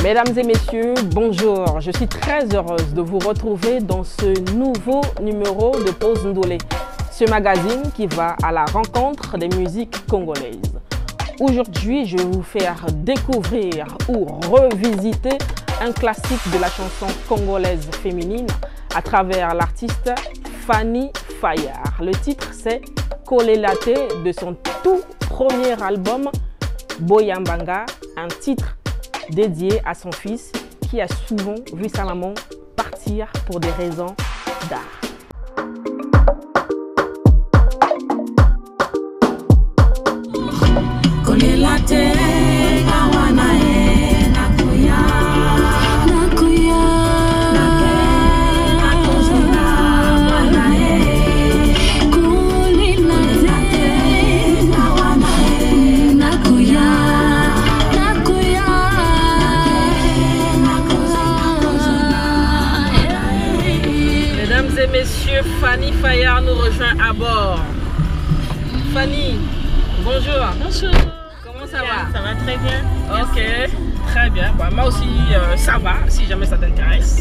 Mesdames et messieurs, bonjour. Je suis très heureuse de vous retrouver dans ce nouveau numéro de Pause Ndolé, ce magazine qui va à la rencontre des musiques congolaises. Aujourd'hui, je vais vous faire découvrir ou revisiter un classique de la chanson congolaise féminine à travers l'artiste Fanny Fayard. Le titre, c'est Kolelate de son tout premier album Boyambanga, un titre dédié à son fils qui a souvent vu sa maman partir pour des raisons d'art. Messieurs, Fanny Fayard nous rejoint à bord. Fanny, bonjour. Bonjour. Comment ça va? Ça va très bien. Ok, merci. Très bien. Bon, moi aussi, ça va, si jamais ça t'intéresse.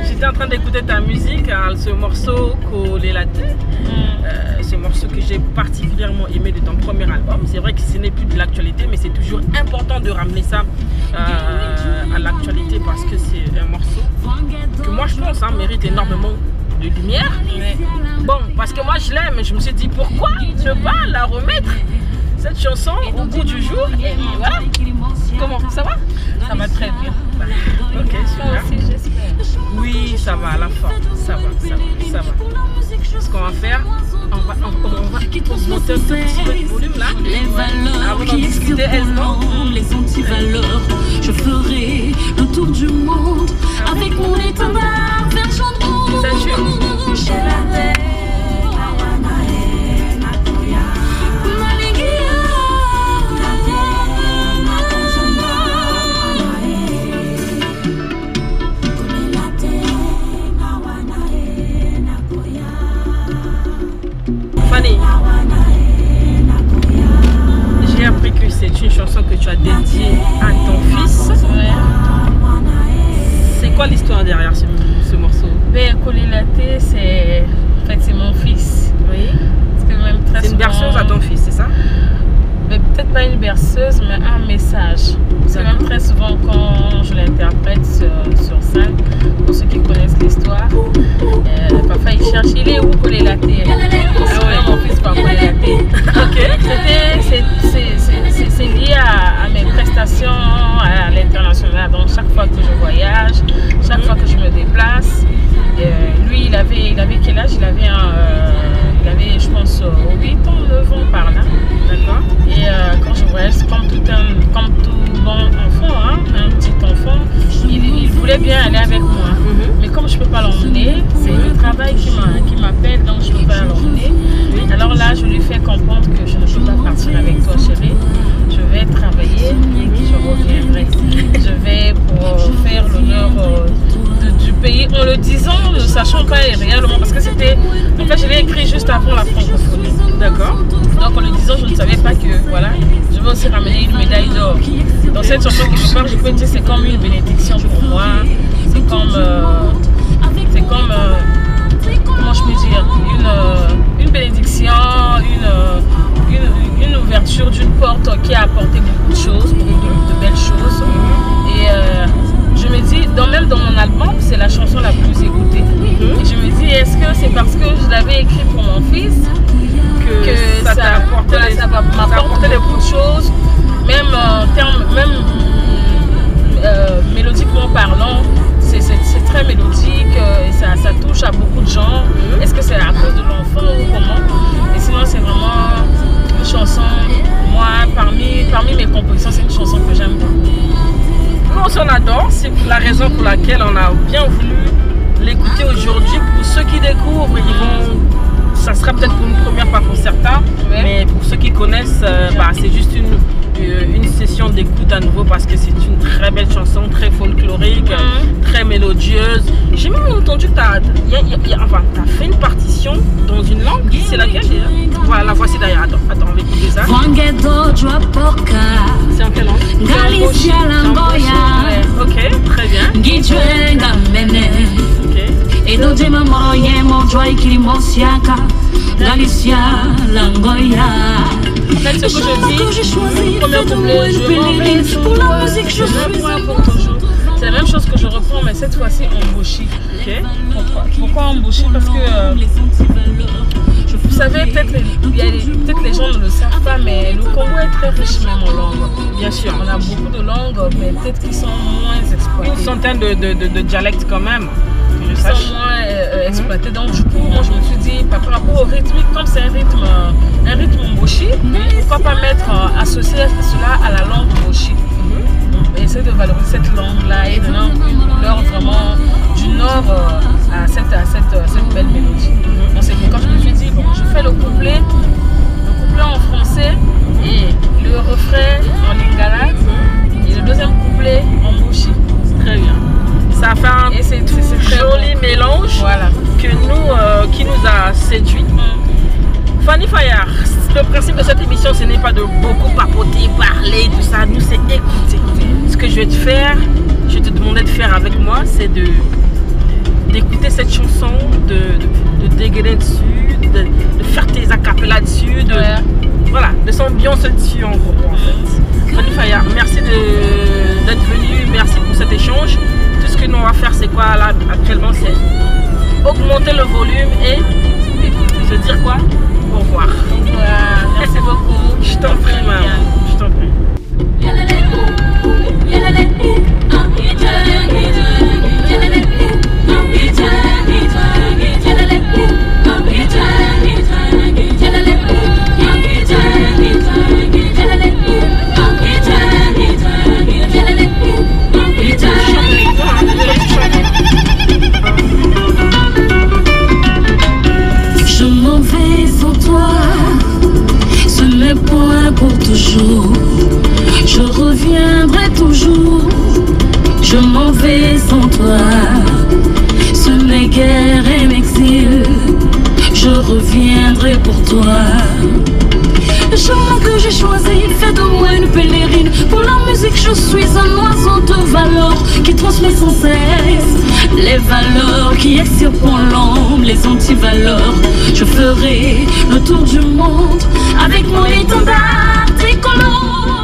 J'étais en train d'écouter ta musique, hein, ce morceau Kolelate. Ce morceau que j'ai particulièrement aimé de ton premier album. C'est vrai que ce n'est plus de l'actualité, mais c'est toujours important de ramener ça à l'actualité parce que c'est un morceau que moi je pense mérite énormément de lumière. Bon, parce que moi je l'aime, je me suis dit pourquoi ne pas la remettre, cette chanson, au bout du jour. Et voilà. Comment ça va? Ça va très bien. Ok, super. Aussi, j'espère. Oui, ça va à la fin. Ça va. Ce qu'on va faire, on va monter un tout petit peu de volume là. Les valeurs avant d'en qui discuter aisément. les antivaleurs. Je ferai le tour du monde avec mon étendard vers Chandron. Ça Fanny, j'ai appris que c'est une chanson que tu as dédiée à ton fils. Ouais. C'est quoi l'histoire derrière ce morceau? Kolelate, c'est en fait c'est mon fils. Oui. Parce que même très C'est une souvent, berceuse à ton fils, c'est ça? mais peut-être pas une berceuse, mais un message. Parce que même très souvent quand je l'interprète sur scène, pour ceux qui connaissent l'histoire, parfois il cherche, il est où Kolelate? Ah ouais, mon fils par Kolelate. Ok. C'est lié à mes prestations à l'international. Donc chaque fois que je voyage, chaque fois que je me déplace, lui il avait quel âge? Il avait je pense 8 ans, 9 ans par là. D'accord. Et quand je voyage, comme tout bon enfant, un petit enfant, il voulait bien aller avec moi. Mais comme je ne peux pas l'emmener, c'est le travail qui m'appelle, donc je ne peux pas l'emmener. Alors là, je lui fais comprendre que je ne peux pas partir avec toi, chérie. Je vais travailler, je reviendrai. Je vais pour faire l'honneur du pays, en le disant, ne sachant pas réellement, parce que c'était, en fait, je l'ai écrit juste avant la francophonie. D'accord. Donc en le disant, je ne savais pas que voilà, je vais aussi ramener une médaille d'or. Dans cette chanson quelque part, je peux dire c'est comme une bénédiction pour moi. C'est comme comment je peux dire, une bénédiction, une ouverture d'une porte qui a apporté beaucoup de choses, beaucoup de belles choses. Et je me dis, même dans mon album, c'est la chanson la plus écoutée. Et je me dis, est-ce que c'est parce que je l'avais écrit pour mon fils que ça va m'apporter beaucoup de choses, même en termes, mélodiquement touche à beaucoup de gens. Est-ce que c'est à cause de l'enfant ou comment? Et sinon, c'est vraiment une chanson, moi, parmi mes compositions, c'est une chanson que j'aime beaucoup. Nous aussi on adore, c'est la raison pour laquelle on a bien voulu l'écouter aujourd'hui. Pour ceux qui découvrent, ça sera peut-être pour une première fois pour certains, mais pour ceux qui connaissent, c'est juste une session d'écoute à nouveau parce que c'est une très belle chanson, très folklorique, très mélodieuse. J'ai même entendu que tu as fait une partition dans une langue, c'est laquelle déjà? Voilà, la voici d'ailleurs, attends, on va écouter ça. C'est en quelle langue? Galicia Langoya. Ok, très bien. Gijwenga mene. Ok. Edojema moroye mojwa ikirimosiaka. Galicia Langoya. En fait, ce que je dis, premier couplet, je m'en vais pour la musique, je suis pour toujours. C'est la même chose que je reprends, mais cette fois-ci en bouchi. Ok. Pourquoi en bouchi? Parce que vous savez, peut-être les gens ne le savent pas, mais le Congo est très riche même en langues. Bien sûr. On a beaucoup de langues, mais peut-être qu'ils sont moins exploitées. Une centaine de dialectes quand même. Ils sont moins exploités. Donc du coup, moi je me suis dit, par rapport au rythme, comme c'est un rythme mboshi, pourquoi pas associer cela à la langue mboshi? Essayer de valoriser cette langue-là et donner une couleur vraiment du nord à cette belle mélodie. Donc c'est pourquoi je me suis dit, bon, je fais le couplet en français et le refrain en lingala et le deuxième couplet en mboshi. Très bien. Ça fait un joli mélange qui nous a séduit. Fanny Fayard, le principe de cette émission, ce n'est pas de beaucoup papoter, parler, tout ça. Nous, c'est écouter. Ce que je vais te faire, je vais te demander de faire avec moi, c'est d'écouter cette chanson, de dégainer dessus, de faire tes acapellas dessus, de s'ambiancer dessus en gros en fait. Fanny Fayard, merci d'être venu, merci pour cet échange. Tout ce que nous on va faire, c'est quoi là actuellement, c'est augmenter le volume et se dire quoi? Au revoir. Merci beaucoup. Je t'en prie, maman. Je t'en prie. Je m'en vais sans toi, ce n'est point pour toujours. Je reviendrai toujours, je m'en vais sans toi, ce n'est guère un exil. Je reviendrai pour toi. Le chemin que j'ai choisi fait de moi une pèlerine. Pour la musique, je suis un oiseau de valeur qui transmet sans cesse les valeurs qui extirpent l'homme, les antivaleurs. Je ferai le tour du monde avec mon étendard tricolore.